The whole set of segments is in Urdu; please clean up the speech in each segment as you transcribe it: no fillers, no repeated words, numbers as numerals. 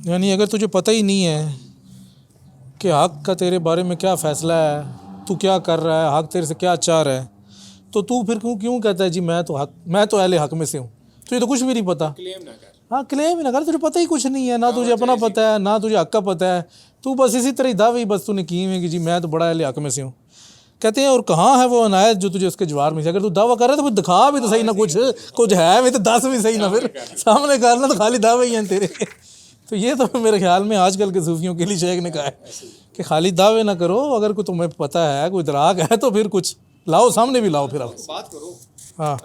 یعنی اگر تجھے پتہ ہی نہیں ہے کہ حق کا تیرے بارے میں کیا فیصلہ ہے، تو کیا کر رہا ہے، حق تیرے سے کیا چاہ رہا ہے، تو پھر کیوں کہتا ہے جی میں تو اہل حق میں سے ہوں؟ تجھے تو کچھ بھی نہیں پتہ. کلیم نہ کر. ہاں کلیم ہی نہ کر، تجھے پتہ ہی کچھ نہیں ہے، نہ تجھے اپنا پتہ ہے نہ تجھے حق کا پتہ ہے. تو بس اسی طرح ہی دعوے بس تو نے کیے ہوئے کہ جی میں تو بڑا اہل حق میں سے ہوں. کہتے ہیں اور کہاں ہے وہ عنایت جو تجھے اس کے جوار میں سے، اگر تو دعویٰ کر رہا ہے تو پھر دکھا بھی تو صحیح نہ، کچھ ہے بھی تو دس بھی صحیح نہ، پھر سامنے کرنا تو خالی دعوے ہی ہیں تیرے. تو یہ تو میرے خیال میں آج کل کے صوفیوں کے لیے شیخ نے کہا ہے کہ خالی دعوے نہ کرو، اگر کوئی تمہیں پتہ ہے، کوئی ادراک ہے تو پھر کچھ لاؤ، سامنے بھی لاؤ، پھر آپ بات کرو. ہاں.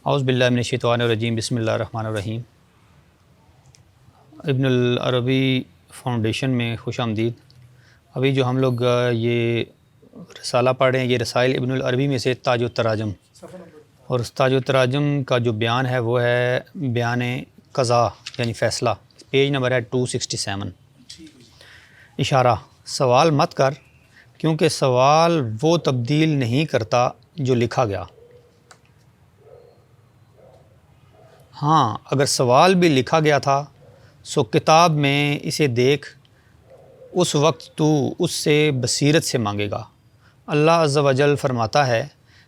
اعوذ باللہ من الشیطان الرجیم، بسم اللہ الرحمن الرحیم. ابن العربی فاؤنڈیشن میں خوش آمدید. ابھی جو ہم لوگ یہ رسالہ پڑھ رہے ہیں، یہ رسائل ابن العربی میں سے تاج التراجم، اور اس تاج التراجم کا جو بیان ہے وہ ہے بیان قضا یعنی فیصلہ. پیج نمبر ہے 267. اشارہ: سوال مت کر، کیونکہ سوال وہ تبدیل نہیں کرتا جو لکھا گیا. ہاں اگر سوال بھی لکھا گیا تھا سو کتاب میں اسے دیکھ، اس وقت تو اس سے بصیرت سے مانگے گا. اللہ عز و جل فرماتا ہے،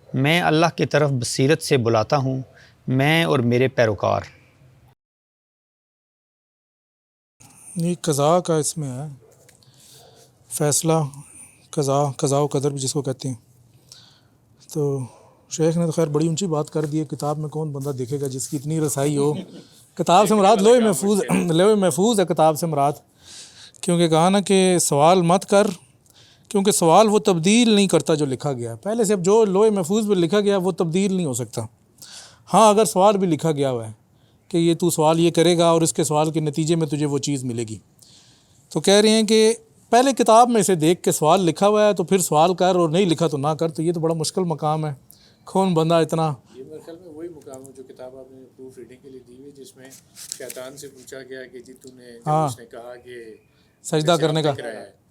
میں اللہ کی طرف بصیرت سے بلاتا ہوں، میں اور میرے پیروکار. یہ قضاء کا اس میں ہے فیصلہ، قضاء و قدر بھی جس کو کہتے ہیں. تو شیخ نے تو خیر بڑی اونچی بات کر دی ہے. کتاب میں کون بندہ دیکھے گا جس کی اتنی رسائی ہو. کتاب سے مراد لوح محفوظ ہے کتاب سے مراد، کیونکہ کہا نا کہ سوال مت کر کیونکہ سوال وہ تبدیل نہیں کرتا جو لکھا گیا. پہلے سے اب جو لوح محفوظ میں لکھا گیا وہ تبدیل نہیں ہو سکتا. ہاں اگر سوال بھی لکھا گیا ہوا ہے کہ یہ تو سوال یہ کرے گا اور اس کے سوال کے نتیجے میں تجھے وہ چیز ملے گی، تو کہہ رہے ہیں کہ پہلے کتاب میں سے دیکھ کے سوال لکھا ہوا ہے تو پھر سوال کر، اور نہیں لکھا تو نہ کر. تو یہ تو بڑا مشکل مقام ہے. کون بندہ اتنا، یہ میرے خیال میں وہی مقام ہے جو کتاب آپ نے پروف ریڈنگ کے لیے دی ہوئی، جس میں شیطان سے پوچھا گیا کہ جی تو نے، جب اس نے کہا کہ سجدہ کرنے کا،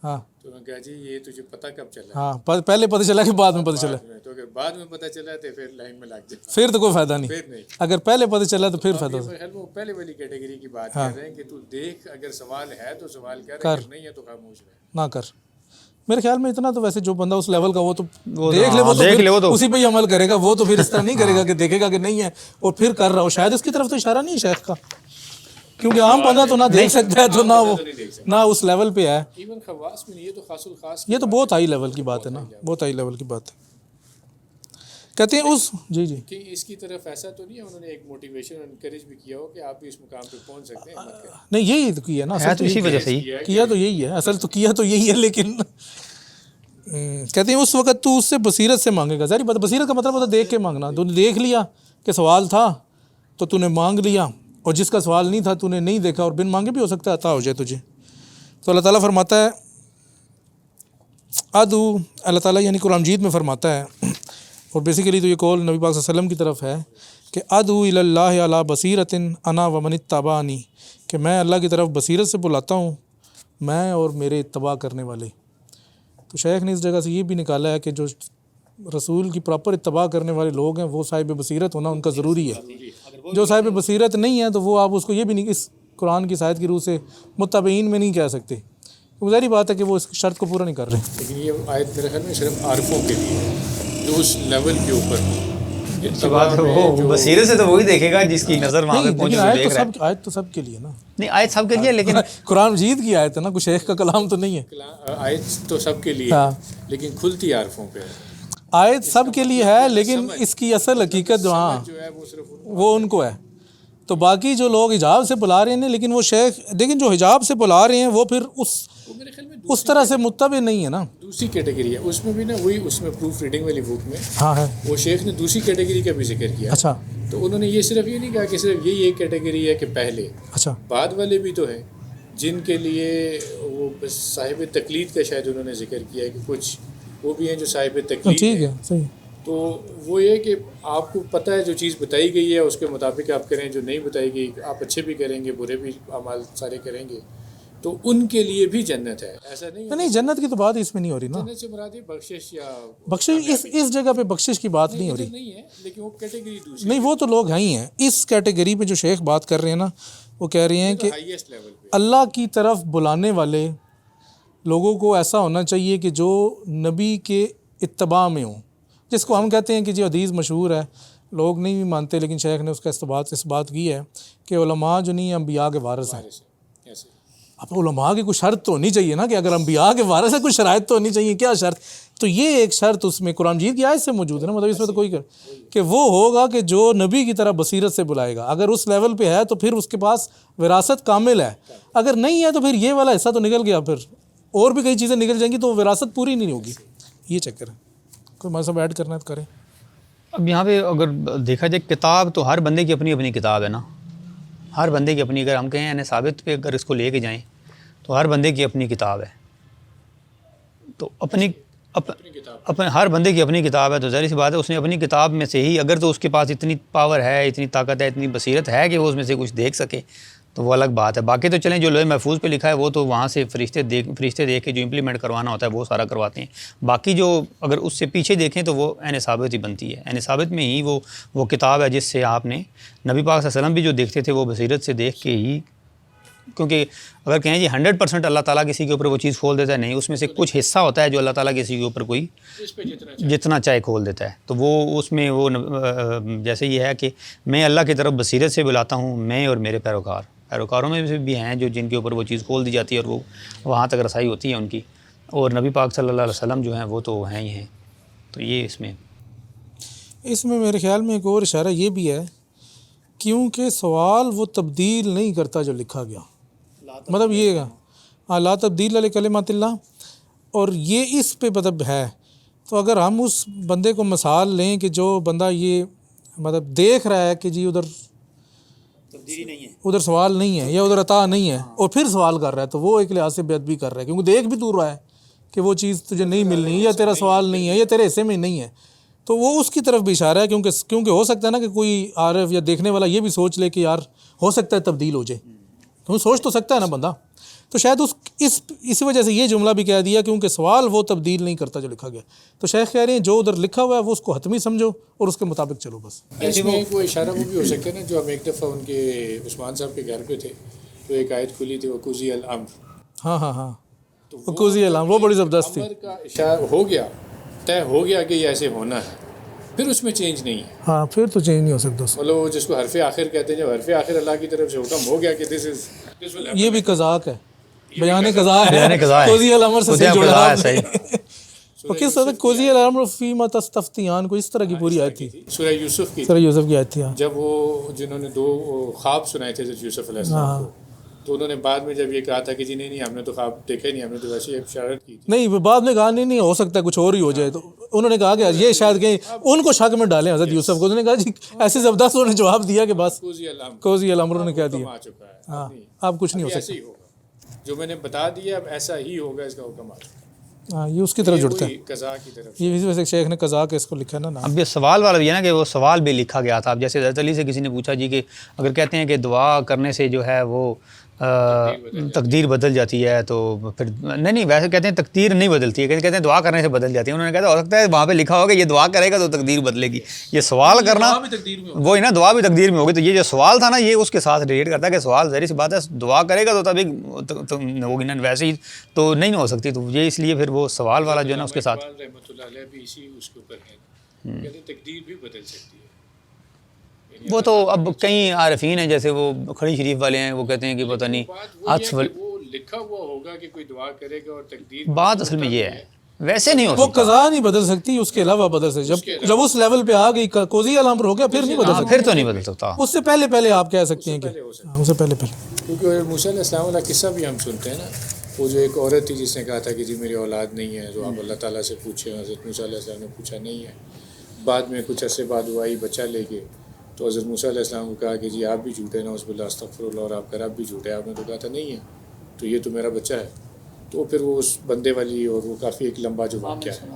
ہاں تو انہوں نے کہا جی یہ تجھے پتہ کب چلا؟ ہاں پہلے پتہ چلا کہ بعد میں پتہ چلا. تو اگر بعد میں پتہ چلا تو پھر لائن میں لگ جائے، پھر تو کوئی فائدہ نہیں. پھر نہیں. اگر پہلے پتہ چلا تو پھر فائدہ. میرے خیال میں وہ پہلے والی کیٹیگری کی بات کر رہے ہیں کہ تو دیکھ، اگر سوال ہے تو سوال کر، اگر نہیں ہے تو خاموش رہ، نہ کر. میرے خیال میں اتنا تو ویسے جو بندہ اس لیول کا وہ تو دیکھ لے، وہ تو اسی پہ ہی عمل کرے گا. وہ تو پھر اس طرح نہیں کرے گا کہ دیکھے گا کہ نہیں ہے اور پھر کر رہا ہو. شاید اس کی طرف تو اشارہ نہیں ہے شیخ کا، کیونکہ عام بندہ تو نہ دیکھ سکتا ہے، تو نہ اس لیول پہ ہے. ایون خواص میں نہیں، یہ تو خاص الخاص، یہ تو بہت ہائی لیول کی بات ہے نا، بہت ہائی لیول کی بات ہے. کہتے ہیں اس جی کہ اس کی طرف ایسا تو نہیں ہے انہوں نے ایک موٹیویشن انکریج بھی کیا ہو کہ آپ بھی اس مقام پہ پہنچ سکتے ہیں. نہیں یہی تو کیا نا، ہے تو اسی وجہ سے ہی کیا تو یہی ہے، اصل تو کیا تو یہی ہے. لیکن کہتے ہیں اس وقت تو اس سے بصیرت سے مانگے گا. ظاہر بات، بصیرت کا مطلب ہوتا ہے دیکھ کے مانگنا. تو نے دیکھ لیا کہ سوال تھا تو تو نے مانگ لیا، اور جس کا سوال نہیں تھا تو نے نہیں دیکھا اور بن مانگے بھی ہو سکتا ہے عطا ہو جائے تجھے. تو اللہ تعالیٰ فرماتا ہے اللہ تعالیٰ یعنی قرآن مجید میں فرماتا ہے، اور بیسیکلی تو یہ قول نبی پاک صلی اللہ علیہ وسلم کی طرف ہے کہ ادعو الی اللہ علی بصیرۃ انا ومن اتبعنی، کہ میں اللہ کی طرف بصیرت سے بلاتا ہوں، میں اور میرے اتباع کرنے والے. تو شیخ نے اس جگہ سے یہ بھی نکالا ہے کہ جو رسول کی پراپر اتباع کرنے والے لوگ ہیں وہ صاحب بصیرت ہونا ان کا ضروری ہے. جو صاحب بصیرت نہیں ہے تو وہ آپ اس کو یہ بھی نہیں، اس قرآن کی آیت کی روح سے متبعین میں نہیں کہہ سکتے. ظاہری بات ہے کہ وہ اس شرط کو پورا نہیں کر رہے. لیکن یہ آیت میرے خیال میں صرف عارفوں کے لیے ہے جو اس لیول کے اوپر وہ بصیرت سے تو وہی دیکھے گا جس کی نظر وہاں پہ پہنچے تو دیکھ رہا ہے. آیت تو سب کے لیے نا، نہیں آیت سب کے لیے، لیکن قرآن مجید کی آیت ہے نا، کوئی شیخ کا کلام تو نہیں ہے. آیت تو سب کے لیے، لیکن کھلتی عارفوں پہ آیت سب کے لیے ہے، لیکن اس کی اصل حقیقت جو ہے وہ صرف وہ ان کو ہے. تو باقی جو لوگ حجاب سے بلا رہے ہیں لیکن وہ شیخ، لیکن جو حجاب سے بلا رہے ہیں وہ پھر اس طرح سے متبع نہیں ہے نا. دوسری کیٹیگری ہے اس میں بھی نا، وہی اس میں پروف ریڈنگ والی بک میں ہاں ہے، وہ شیخ نے دوسری کیٹیگری کا بھی ذکر کیا. اچھا، تو انہوں نے یہ صرف یہ نہیں کہا کہ صرف یہی ایک کیٹیگری ہے کہ پہلے، اچھا بعد والے بھی تو ہیں. جن کے لیے وہ بس صاحب تقلید کا شاید انہوں نے ذکر کیا ہے کہ کچھ وہ بھی ہیں جو صاحب تقلید ٹھیک ہیں. ہے صحیح. تو وہ یہ کہ آپ کو پتہ ہے جو چیز بتائی گئی ہے اس کے مطابق آپ کریں, جو نہیں بتائی گئی آپ اچھے بھی کریں گے برے بھی اعمال سارے کریں گے تو ان کے لیے بھی جنت ہے. ایسا نہیں جنت کی تو بات اس میں نہیں ہو رہی نا. جنت سے مراد بخشش یا بخشش اس جگہ پہ بخشش کی بات نہیں ہو رہی. نہیں ہے لیکن وہ کیٹیگری دوسری نہیں, وہ تو لوگ ہیں ہی ہیں. اس کیٹیگری پہ جو شیخ بات کر رہے ہیں نا, وہ کہہ رہے ہیں کہ ہائیسٹ لیول پہ اللہ کی طرف بلانے والے لوگوں کو ایسا ہونا چاہیے کہ جو نبی کے اتباع میں ہوں, جس کو ہم کہتے ہیں کہ جی حدیث مشہور ہے, لوگ نہیں بھی مانتے لیکن شیخ نے اس کا اس بات کی ہے کہ علماء جو نہیں ہیں انبیاء کے وارث ہیں. ایسے اب علماء کی کوئی شرط تو ہونی چاہیے نا کہ اگر انبیاء کے وارث ہے کوئی شرائط تو ہونی چاہیے. کیا شرط؟ تو یہ ایک شرط اس میں قرآن مجید کی آیت سے موجود ہے نا, مطلب اس میں تو کوئی کہ وہ ہوگا کہ جو نبی کی طرح بصیرت سے بلائے گا. اگر اس لیول پہ ہے تو پھر اس کے پاس وراثت کامل ہے, اگر نہیں ہے تو پھر یہ والا حصہ تو نکل گیا, پھر اور بھی کئی چیزیں نکل جائیں گی تو وراثت پوری نہیں ہوگی. یہ چکر ہے. کوئی مذہب ایڈ کرنا ہے تو کریں. اب یہاں پہ اگر دیکھا جائے کتاب تو ہر بندے کی اپنی اپنی کتاب ہے نا, ہر بندے کی اپنی. اگر ہم کہیں یعنی ثابت پہ اگر اس کو لے کے جائیں تو ہر بندے کی اپنی کتاب ہے, تو اپنے ہر بندے کی اپنی کتاب ہے. تو ظاہر سی بات ہے اس نے اپنی کتاب میں سے ہی, اگر تو اس کے پاس اتنی پاور ہے, اتنی طاقت ہے, اتنی بصیرت ہے کہ وہ اس میں سے کچھ دیکھ سکے تو وہ الگ بات ہے. باقی تو چلیں جو لوح محفوظ پہ لکھا ہے وہ تو وہاں سے فرشتے دیکھ کے جو امپلیمنٹ کروانا ہوتا ہے وہ سارا کرواتے ہیں. باقی جو اگر اس سے پیچھے دیکھیں تو وہ عین ثابت ہی بنتی ہے. عین ثابت میں ہی وہ کتاب ہے جس سے آپ نے نبی پاک صلی اللہ علیہ وسلم بھی جو دیکھتے تھے وہ بصیرت سے دیکھ کے ہی, کیونکہ اگر کہیں جی 100% اللہ تعالیٰ کسی کے اوپر وہ چیز کھول دیتا ہے, نہیں, اس میں سے کچھ حصہ ہوتا ہے جو اللہ تعالیٰ کسی کے اوپر کوئی جتنا چاہے کھول دیتا ہے. تو وہ اس میں وہ جیسے یہ ہے کہ میں اللہ کی طرف بصیرت سے بلاتا ہوں, میں اور میرے پیروکاروں میں بھی ہیں جو جن کے اوپر وہ چیز کھول دی جاتی ہے اور وہ وہاں تک رسائی ہوتی ہے ان کی, اور نبی پاک صلی اللہ علیہ وسلم جو ہیں وہ تو ہیں ہی ہیں. تو یہ اس میں میرے خیال میں ایک اور اشارہ یہ بھی ہے کیونکہ سوال وہ تبدیل نہیں کرتا جو لکھا گیا, مطلب یہ لا تبدیل لکلمات اللہ, اور یہ اس پہ مطلب ہے. تو اگر ہم اس بندے کو مثال لیں کہ جو بندہ یہ مطلب دیکھ رہا ہے کہ جی ادھر سوال نہیں ہے یا ادھر عطا نہیں ہے اور پھر سوال کر رہا ہے, تو وہ ایک لحاظ سے بے ادبی کر رہا ہے کیونکہ دیکھ بھی تو رہا ہے کہ وہ چیز تجھے نہیں ملنی یا تیرا سوال نہیں ہے یا تیرے حصے میں نہیں ہے. تو وہ اس کی طرف بھی اشارہ ہے کیونکہ ہو سکتا ہے نا کہ کوئی عارف یا دیکھنے والا یہ بھی سوچ لے کہ یار ہو سکتا ہے تبدیل ہو جائے, تو سوچ تو سکتا ہے نا بندہ. تو شاید اسی وجہ سے یہ جملہ بھی کہہ دیا کیونکہ سوال وہ تبدیل نہیں کرتا جو لکھا گیا. تو شیخ کہہ رہے ہیں جو ادھر لکھا ہوا ہے وہ اس کو حتمی سمجھو اور اس کے مطابق چلو بس. اس میں کوئی اشارہ وہ بھی ہو سکتا ہے نا, جو ہم ایک دفعہ ان کے عثمان صاحب کے گھر پہ تھے تو ایک آیت کھلی تھی وقضی الامر. ہاں وقضی الامر, وہ بڑی زبردست تھی. امر کا اشارہ ہو گیا, طے ہو گیا کہ یہ ایسے ہونا ہے, پھر اس میں چینج نہیں ہے. ہاں پھر تو چینج نہیں ہو سکتا. مطلب وہ جس کو حرف آخر کہتے ہیں, جب حرف آخر اللہ کی طرف سے حکم ہو گیا کہ دس یہ بھی قضاء ہے, بیان قضاء ہے, قضی الامر سے صحیح جوڑا ہے. صحیح. اور کس طرح قضی الامر فیما تستفتیان, کوئی اس طرح کی پوری آیت تھی, سورہ یوسف کی آیت تھی. جب وہ جنہوں نے 2 خواب سنائے تھے یوسف علیہ السلام کو, تو انہوں نے بعد میں جب یہ کہا تھا کہ جی نہیں ہم نے تو خواب دیکھا ہی نہیں, ہم نے تو ویسے ہی اشارت کی تھی. نہیں بعد میں کہا نہیں ہو سکتا ہے کچھ اور ہی ہو جائے. تو انہوں نے کہا کہ یہ شاید کہیں ان کو شک میں ڈالیں حضرت یوسف کو. انہوں نے کہا جی ایسے زبردست انہوں نے جواب دیا کہ بس قضی الامر انہوں نے کہہ دیا. ہاں اب کچھ نہیں ہو سکتا, جو میں نے بتا دیا اب ایسا ہی ہوگا, اس کا حکم آ چکا. ہاں یہ اس کی طرف جڑتا ہے, قضاء کی طرف. یہ اسی وجہ سے شیخ نے قضاء کے اس کو لکھا ہے نا. اب یہ سوال والا بھی ہے نا کہ وہ سوال بھی لکھا گیا تھا. اب جیسے حضرت علی سے کسی نے پوچھا جی کہ اگر کہتے ہیں کہ دعا کرنے سے جو ہے وہ تقدیر بدل جاتی ہے, تو پھر نہیں ویسے کہتے ہیں تقدیر نہیں بدلتی ہے, کہتے ہیں دعا کرنے سے بدل جاتی ہے. انہوں نے کہا ہو سکتا ہے وہاں پہ لکھا ہوگا یہ دعا کرے گا تو تقدیر بدلے گی. یہ سوال کرنا وہی نا, دعا بھی تقدیر میں ہوگی. تو یہ جو سوال تھا نا یہ اس کے ساتھ ریلیٹ کرتا ہے کہ سوال ظاہر سی بات ہے دعا کرے گا تو تبھی ہوگی نا, ویسے ہی تو نہیں ہو سکتی. تو یہ اس لیے پھر وہ سوال والا جو ہے نا اس کے ساتھ رحمۃ اللہ علیہ بھی اسی اس کے اوپر ہے, کہتے ہیں تقدیر بھی بدل سکتی ہے. وہ تو اب کئی عارفین ہیں جیسے وہ کھڑی شریف والے ہیں, وہ کہتے ہیں کہ پتہ نہیں وہ لکھا ہوا ہوگا کہ کوئی دعا کرے گا اور تقدیر. بات اصل میں یہ ہے ویسے نہیں ہو وہ سکتا. قضا نہیں بدل سکتی, اس کے علاوہ بدل سکتی. جب اس لیول پہ آ گئی قضی الامر ہو گیا پھر نہیں بدل سکتی, پھر تو نہیں بدل سکتا. اس سے پہلے آپ کہہ سکتے ہیں کہ اس سے پہلے کیونکہ موسیٰ علیہ السلام والا قصہ بھی ہم سنتے ہیں نا, وہ جو ایک عورت تھی جس نے کہا تھا کہ جی میری اولاد نہیں ہے, جو آپ اللہ تعالیٰ سے پوچھیں. حضرت موسیٰ علیہ السلام نے پوچھا نہیں ہے, بعد میں کچھ عرصے بعد وہ آئی بچہ لے کے, تو حضرت موسیٰ علیہ السلام کو کہا کہ جی آپ بھی جھوٹے نا, اس باللہ استغفر اللہ, اور آپ کا رب بھی جھوٹے, آپ نے تو کہا تھا نہیں ہے. تو یہ تو میرا بچہ ہے. تو پھر وہ اس بندے والی اور وہ کافی ایک لمبا جو واقعہ ہے.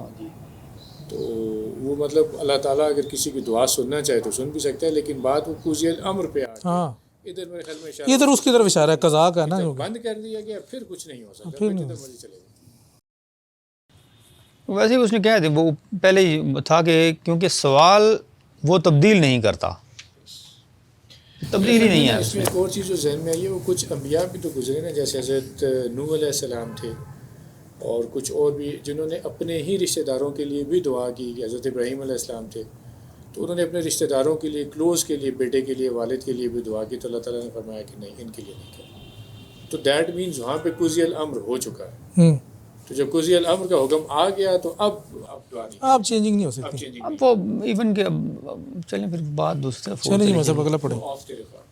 تو وہ مطلب اللہ تعالیٰ اگر کسی کی دعا سننا چاہے تو سن بھی سکتا ہے, لیکن بات وہ قضی الامر پہ آ گئی. ہاں ادھر میرے خیال میں یہ ادھر اس کی طرف اشارہ ہے, قضا کا ہے نا, بند کر دیا گیا, پھر کچھ نہیں ہو سکتا, پھر پھر نہیں جدھر مرضی چلے گا. ویسے ہی اس نے کہا تھا وہ پہلے ہی تھا کہ کیونکہ سوال وہ تبدیل نہیں کرتا, تبدیل ہی نہیں ہے اس میں. ایک اور چیز جو ذہن میں آئی ہے, وہ کچھ انبیاء بھی تو گزرے نا, جیسے حضرت نوح علیہ السلام تھے, اور کچھ اور بھی جنہوں نے اپنے ہی رشتہ داروں کے لیے بھی دعا کی. حضرت ابراہیم علیہ السلام تھے, تو انہوں نے اپنے رشتہ داروں کے لیے, کلوز کے لیے, بیٹے کے لیے, والد کے لیے بھی دعا کی, تو اللہ تعالیٰ نے فرمایا کہ نہیں, ان کے لیے نہیں کرنا. تو دیٹ مینز وہاں پہ قضی الامر ہو چکا ہے. تو جب قضی الامر کا حکم آ گیا تو اب دعا نہیں, آپ چینجنگ نہیں ہو اب سکتی. چینجنگ اب وہ ایون کہ چلیں پھر بات دوسرے چلیں جی مذہب اگلا پڑھیں. آف تیرے پاس.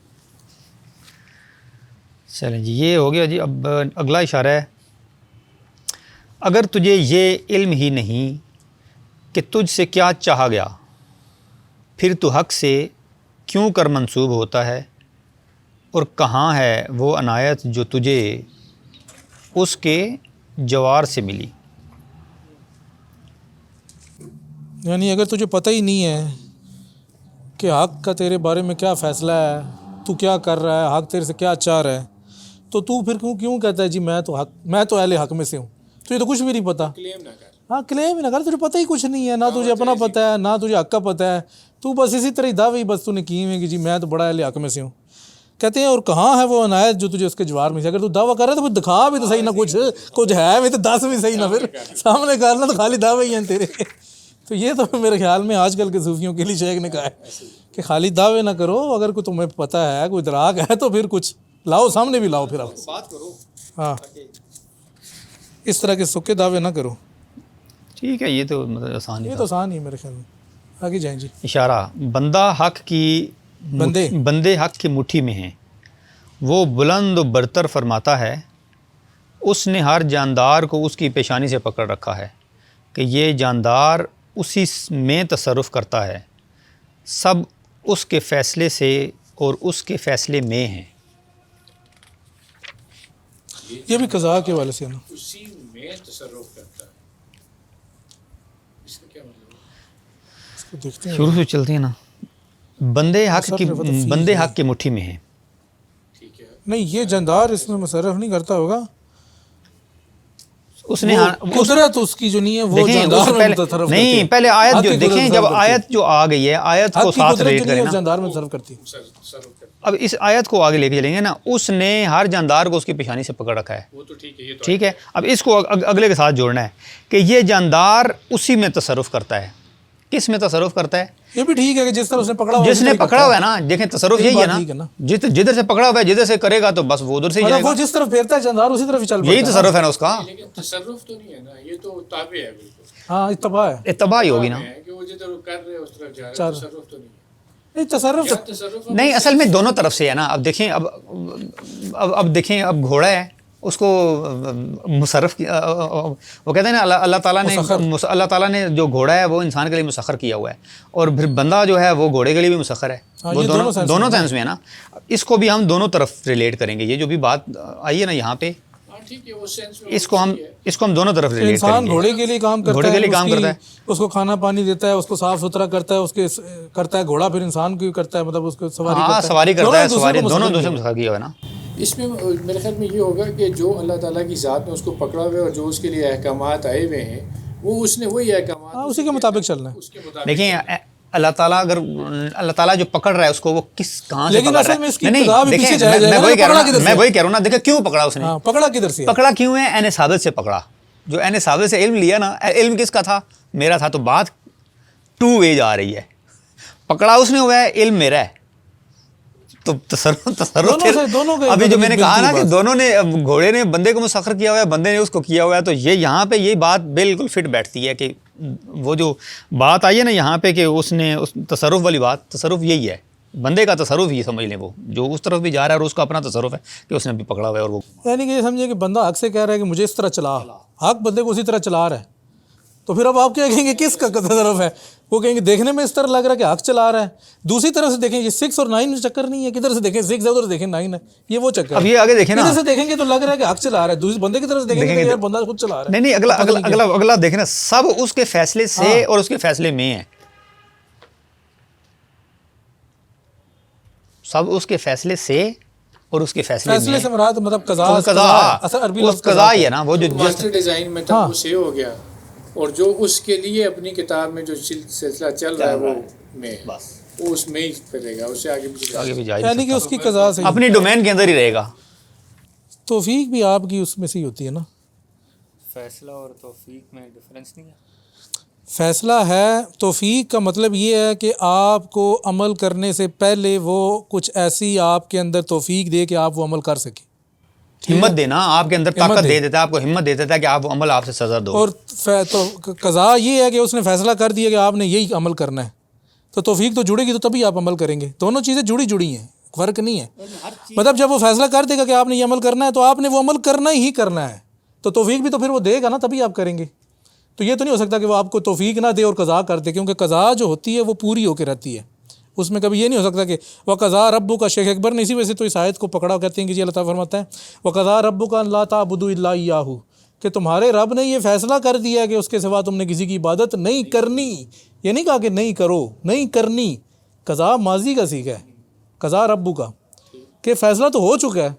چلیں جی یہ ہو گیا جی. اب اگلا اشارہ ہے, اگر تجھے یہ علم ہی نہیں کہ تجھ سے کیا چاہا گیا, پھر تو حق سے کیوں کر منسوب ہوتا ہے, اور کہاں ہے وہ عنایت جو تجھے اس کے جوار سے ملی. یعنی اگر تجھے پتہ ہی نہیں ہے کہ حق کا تیرے بارے میں کیا فیصلہ ہے, تو کیا کر رہا ہے, حق تیرے سے کیا چاہ رہا ہے, تو پھر کیوں کہتا ہے جی میں تو اہل حق میں سے ہوں. تجھے تو کچھ بھی نہیں پتا. کلیم نہ کر. ہاں کلیم ہی نہ کر, تجھے پتہ ہی کچھ نہیں ہے, نہ تجھے اپنا پتہ ہے نہ تجھے حق کا پتہ ہے. تو بس اسی طرح ہی دعوے بس تو نے کیے ہیں کہ جی میں تو بڑا اہل حق میں سے ہوں. کہتے ہیں اور کہاں ہے وہ عنایت جو تجھے اس کے جوار میں سے. اگر تو دعویٰ کر رہا ہے تو پھر دکھا بھی تو صحیح نہ, کچھ ہے بھی تو دس بھی صحیح نہ, پھر سامنے کرنا تو خالی دعوے ہی ہیں تیرے. تو یہ تو میرے خیال میں آج کل کے صوفیوں کے لیے شیخ نے کہا ہے کہ خالی دعوے نہ کرو, اگر کوئی تمہیں پتہ ہے, کوئی ادراک ہے, تو پھر کچھ لاؤ, سامنے بھی لاؤ, پھر آپ بات کرو. ہاں اس طرح کے سکے دعوے نہ کرو. ٹھیک ہے, یہ تو مطلب آسان یہ ہے. تو آسان ہی ہے میرے خیال میں. آگے جائیں جی. اشارہ, بندہ حق کی بندے حق کی مٹھی میں ہیں, وہ بلند و برتر فرماتا ہے, اس نے ہر جاندار کو اس کی پیشانی سے پکڑ رکھا ہے کہ یہ جاندار اسی میں تصرف کرتا ہے, سب اس کے فیصلے سے اور اس کے فیصلے میں ہیں. یہ بھی قضاء کے والے سے نا, اسی میں تصرف کرتا ہے. اس کا کیا مطلب ہے؟ اس کو دیکھتے ہیں. شروع سے چلتی ہیں نا, بندے حق کی مٹھی میں ہیں. ٹھیک ہے. نہیں یہ جاندار اس میں مصرف نہیں کرتا ہوگا, اس نے قدرت اس کی جو نہیں ہے وہ جاندار میں متصرف کرتی ہے. نہیں پہلے آیت جو دیکھیں, جب آیت جو آ گئی ہے, آیت کو ساتھ ریلیٹ کریں نا, جاندار میں تصرف کرتی ہے. تصرف کرتا ہے. اب اس آیت کو آگے لے کے چلیں گے نا, اس نے ہر جاندار کو اس کی پیشانی سے پکڑ رکھا ہے. وہ تو ٹھیک ہے, یہ تو ٹھیک ہے, اب اس کو اگلے کے ساتھ جوڑنا ہے کہ یہ جاندار اسی میں تصرف کرتا ہے. کس میں تصرف کرتا ہے؟ یہ بھی ٹھیک ہے کہ جس طرح اس نے پکڑا ہوا, جس نے پکڑا ہوا ہے نا, دیکھیں تصرف یہی ہے نا, جدھر سے پکڑا ہوا ہے جدھر سے کرے گا تو بس وہ ادھر سے ہی جائے گا. وہ جس طرف پھیرتا ہے جاندار اسی طرف ہی چل پڑتا ہے. یہی تصرف ہے نا اس کا. لیکن تصرف تو نہیں ہے نا, یہ تو تابع ہے بالکل. ہاں اتباع ہے, اتباع ہی ہوگی نا. کہ وہ جدھر وہ کر رہے ہیں اس طرف جا رہے ہیں, تصرف تو نہیں ہے. نہیں تصرف کیا تصرف نہیں, اصل میں دونوں طرف سے ہے نا. اب دیکھیں, اب دیکھیں, اب گھوڑا ہے, اس کو مصرف وہ کہتے ہیں نا اللہ تعالیٰ نے جو گھوڑا ہے وہ انسان کے لیے مسخر کیا ہوا ہے, اور پھر بندہ جو ہے وہ گھوڑے کے لیے بھی مسخر ہے. وہ دونوں سینس میں ہے نا. اس کو بھی ہم دونوں طرف ریلیٹ کریں گے. یہ جو بھی بات آئی ہے نا یہاں پہ, اس کو ہم دونوں طرف ریلیٹ کریں گے. انسان گھوڑے کے لیے کام کرتا ہے, گھوڑے کے لیے کام کرتا ہے, اس کو کھانا پانی دیتا ہے, اس کو صاف ستھرا کرتا ہے, اس کے کرتا ہے. گھوڑا پھر انسان کی کرتا ہے, مطلب اس کو سواری کرتا ہے. سواری کرتا ہے, سواری دونوں سے مسخر کیا ہوا ہے نا. اس میں میرے خیال میں یہ ہوگا کہ جو اللہ تعالیٰ کی ذات نے اس کو پکڑا ہوا ہے اور جو اس کے لیے احکامات آئے ہوئے ہیں, وہ اس نے وہی احکامات اسی کے مطابق چلنا ہے. اس کے مطابق. دیکھیں اللہ تعالیٰ جو پکڑ رہا ہے اس کو, وہ کہاں سے پکڑ رہا ہے. میں وہی کہہ رہا ہوں نا. دیکھیں کیوں پکڑا اس نے, پکڑا کدھر سے, پکڑا کیوں ہے؟ عین ثابت سے پکڑا. جو عین ثابت سے علم لیا نا, علم کس کا تھا؟ میرا تھا. تو بات ٹو وے جا رہی ہے. پکڑا اس نے ہوا ہے, علم میرا ہے. تو تصرف ابھی جو میں نے کہا نا کہ دونوں نے, گھوڑے نے بندے کو مسخر کیا ہوا ہے, بندے نے اس کو کیا ہوا ہے, تو یہ یہاں پہ یہ بات بالکل فٹ بیٹھتی ہے کہ وہ جو بات آئی ہے نا یہاں پہ کہ اس نے تصرف والی بات, تصرف یہی ہے, بندے کا تصرف ہی سمجھ لیں, وہ جو اس طرف بھی جا رہا ہے اور اس کا اپنا تصرف ہے کہ اس نے بھی پکڑا ہوا ہے. اور وہ یعنی کہ یہ سمجھے کہ بندہ حق سے کہہ رہا ہے کہ مجھے اس طرح چلا, حق بندے کو اسی طرح چلا رہا ہے, تو پھر اب آپ کیا کہیں گے کس کا طرف ہے؟ وہ کہیں گے دیکھنے میں اس طرح لگ رہا ہے کہ حق چلا رہا ہے، دوسری طرف سے دیکھیں یہ 6 اور 9 چکر نہیں ہے، کدھر سے دیکھیں 6 ہے ادھر دیکھیں 9 ہے، یہ وہ چکر ہے۔ اب یہ آگے دیکھیں نا، ادھر سے دیکھیں گے تو لگ رہا ہے کہ حق چلا رہا ہے، دوسرے بندے کی طرف سے دیکھیں گے تو یار بندہ خود چلا رہا ہے۔ نہیں اگلا دیکھیں نا، سب اس کے فیصلے سے اور اس کے فیصلے میں ہے، سب اس کے فیصلے سے اور اس کے فیصلے سے مراد مطلب قضا اصل عربی اس لفظ قضا ہی ہے نا، وہ جو ماسٹر ڈیزائن میں تب وہ سے ہو گیا، اور جو اس کے لیے اپنی کتاب میں جو سلسلہ چل رہا ہے وہ میں بس وہ اس میں ہی پھیلے گا، اس سے آگے بھی جائے، یعنی کہ اس کی قضا سے اپنی ڈومین کے اندر ہی رہے گا۔ توفیق بھی آپ کی اس میں سے ہی ہوتی ہے نا، فیصلہ اور توفیق میں ڈفرینس نہیں ہے؟ فیصلہ ہے، توفیق کا مطلب یہ ہے کہ آپ کو عمل کرنے سے پہلے وہ کچھ ایسی آپ کے اندر توفیق دے کہ آپ وہ عمل کر سکیں، ہمت دینا، آپ کے اندر طاقت دے دیتا ہے، آپ کو ہمت دیتا ہے کہ آپ وہ عمل آپ سے سزا دو۔ اور تو قضا یہ ہے کہ اس نے فیصلہ کر دیا کہ آپ نے یہی عمل کرنا ہے، تو توفیق تو جڑے گی تو تبھی آپ عمل کریں گے، دونوں چیزیں جڑی ہیں، فرق نہیں ہے۔ مطلب جب وہ فیصلہ کر دے گا کہ آپ نے یہ عمل کرنا ہے تو آپ نے وہ عمل کرنا ہی کرنا ہے، تو توفیق بھی تو پھر وہ دے گا نا، تبھی آپ کریں گے۔ تو یہ تو نہیں ہو سکتا کہ وہ آپ کو توفیق نہ دے اور قضا کر دے، کیونکہ قضا جو ہوتی ہے وہ پوری ہو کے رہتی ہے، اس میں کبھی یہ نہیں ہو سکتا کہ وقضا ربک کا شیخ اکبر نے اسی وجہ سے تو اس آیت کو پکڑا، کہتے ہیں کہ جی اللہ تعالیٰ فرماتا ہے وقضا ربک لا تعبدوا الا ایاہ، کہ تمہارے رب نے یہ فیصلہ کر دیا ہے کہ اس کے سوا تم نے کسی کی عبادت نہیں کرنی، یہ نہیں کہا کہ نہیں کرو، نہیں کرنی، قضا ماضی کا سیکھا ہے قضا ربک کا، کہ فیصلہ تو ہو چکا ہے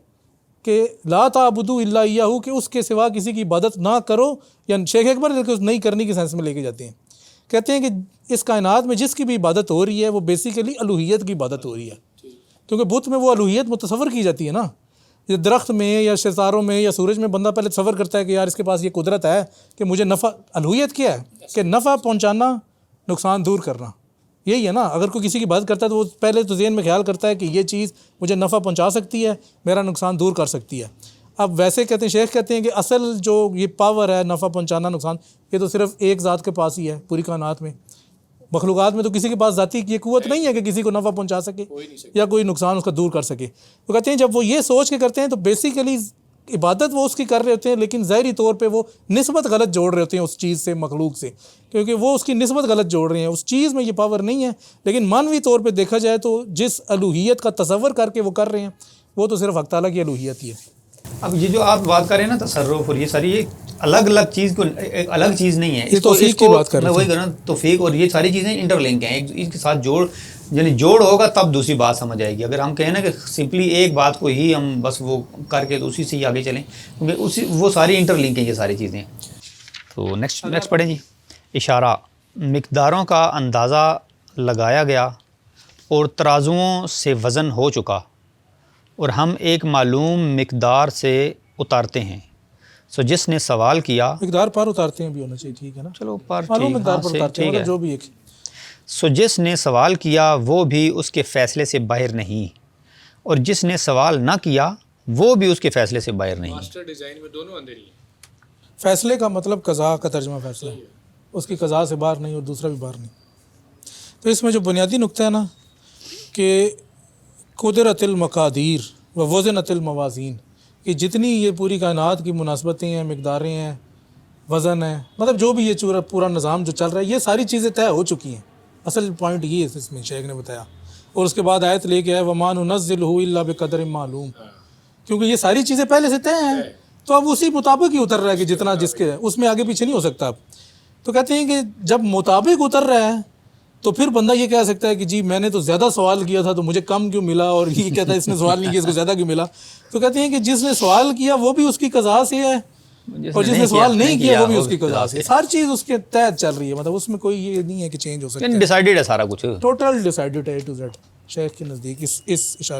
کہ لا تعبدوا الا ایاہ، کہ اس کے سوا کسی کی عبادت نہ کرو، یا شیخ اکبر نہیں کرنے کی سینس میں لے کے جاتے ہیں، کہتے ہیں کہ اس کائنات میں جس کی بھی عبادت ہو رہی ہے وہ بیسیکلی الوہیت کی عبادت ہو رہی ہے، کیونکہ بت میں وہ الوہیت متصور کی جاتی ہے نا، یہ درخت میں یا ستاروں میں یا سورج میں بندہ پہلے تصور کرتا ہے کہ یار اس کے پاس یہ قدرت ہے کہ مجھے نفع، الوہیت کیا ہے کہ نفع پہنچانا، نقصان دور کرنا، یہی ہے نا۔ اگر کوئی کسی کی بات کرتا ہے تو وہ پہلے تو ذہن میں خیال کرتا ہے کہ یہ چیز مجھے نفع پہنچا سکتی ہے، میرا نقصان دور کر سکتی ہے۔ اب ویسے کہتے ہیں، شیخ کہتے ہیں کہ اصل جو یہ پاور ہے نفع پہنچانا نقصان، یہ تو صرف ایک ذات کے پاس ہی ہے پوری کائنات میں، مخلوقات میں تو کسی کے پاس ذاتی یہ قوت نہیں ہے کہ کسی کو نفع پہنچا سکے یا کوئی نقصان اس کا دور کر سکے۔ تو کہتے ہیں جب وہ یہ سوچ کے کرتے ہیں تو بیسیکلی عبادت وہ اس کی کر رہے ہوتے ہیں، لیکن ظاہری طور پہ وہ نسبت غلط جوڑ رہے ہوتے ہیں اس چیز سے، مخلوق سے، کیونکہ وہ اس کی نسبت غلط جوڑ رہے ہیں، اس چیز میں یہ پاور نہیں ہے۔ لیکن معنوی طور پہ دیکھا جائے تو جس الوہیت کا تصور کر کے وہ کر رہے ہیں وہ تو صرف حق تعالیٰ کی الوہیت ہی ہے۔ اب یہ جو آپ بات کر رہے ہیں نا تصرف اور یہ ساری، یہ الگ الگ چیز کو الگ چیز نہیں ہے، یہ توفیق کی بات کر رہے میں وہی کر رہا ہوں، توفیق اور یہ ساری چیزیں انٹر لنک ہیں، ایک کے ساتھ جوڑ، یعنی جوڑ ہوگا تب دوسری بات سمجھ آئے گی۔ اگر ہم کہیں نا کہ سمپلی ایک بات کو ہی ہم بس وہ کر کے تو اسی سے ہی آگے چلیں، کیونکہ وہ ساری انٹر لنک ہیں یہ ساری چیزیں۔ تو نیکسٹ پڑھیں جی۔ اشارہ، مقداروں کا اندازہ لگایا گیا اور ترازوؤں سے وزن ہو چکا اور ہم ایک معلوم مقدار سے اتارتے ہیں، سو جس نے سوال کیا، مقدار پر اتارتے ہیں بھی ہونا چاہیے، ٹھیک ہے نا، چلو پر معلوم ٹھیک، مقدار ہاں پر سے اتارتے ہیں، ٹھیک ہے، مطلب جو بھی ایک، سو جس نے سوال کیا وہ بھی اس کے فیصلے سے باہر نہیں، اور جس نے سوال نہ کیا وہ بھی اس کے فیصلے سے باہر نہیں۔ ماسٹر ڈیزائن میں دونوں اندر ہی ہیں۔ فیصلے کا مطلب قضا کا ترجمہ فیصلہ ہے، اس کی قضا سے باہر نہیں اور دوسرا بھی باہر نہیں۔ تو اس میں جو بنیادی نقطہ ہے نا کہ قدرت المقادیر و وزنت الموازین، کہ جتنی یہ پوری کائنات کی مناسبتیں ہیں، مقداریں ہیں، وزن ہے، مطلب جو بھی یہ پورا نظام جو چل رہا ہے یہ ساری چیزیں طے ہو چکی ہیں۔ اصل پوائنٹ یہ ہے اس میں شیخ نے بتایا، اور اس کے بعد آیت لے کے آئے وَمَا نُنَزِّلُهُ إِلَّا بِقَدْرٍ معلوم، کیونکہ یہ ساری چیزیں پہلے سے طے ہیں، تو اب اسی مطابق ہی اتر رہا ہے کہ جتنا جس کے ہے اس میں آگے پیچھے نہیں ہو سکتا۔ اب تو کہتے ہیں کہ جب مطابق اتر رہا ہے تو پھر بندہ یہ کہہ سکتا ہے کہ جی میں نے تو زیادہ سوال کیا تھا تو مجھے کم کیوں ملا، اور یہ کہتا ہے اس نے سوال نہیں کیا اس کو زیادہ کیوں ملا۔ تو کہتے ہیں کہ جس نے سوال کیا وہ بھی اس کی قضا سے ہے، اور جس نے سوال نہیں کیا وہ بھی اس کی قضا سے، ہر چیز اس کے تحت چل رہی ہے، مطلب اس میں کوئی یہ نہیں ہے کہ چینج ہو سکتا ہے، ڈیسائیڈڈ ہے سارا کچھ، ٹوٹل ڈیسائیڈڈ ہے A to Z شیخ کے نزدیک اس اشارے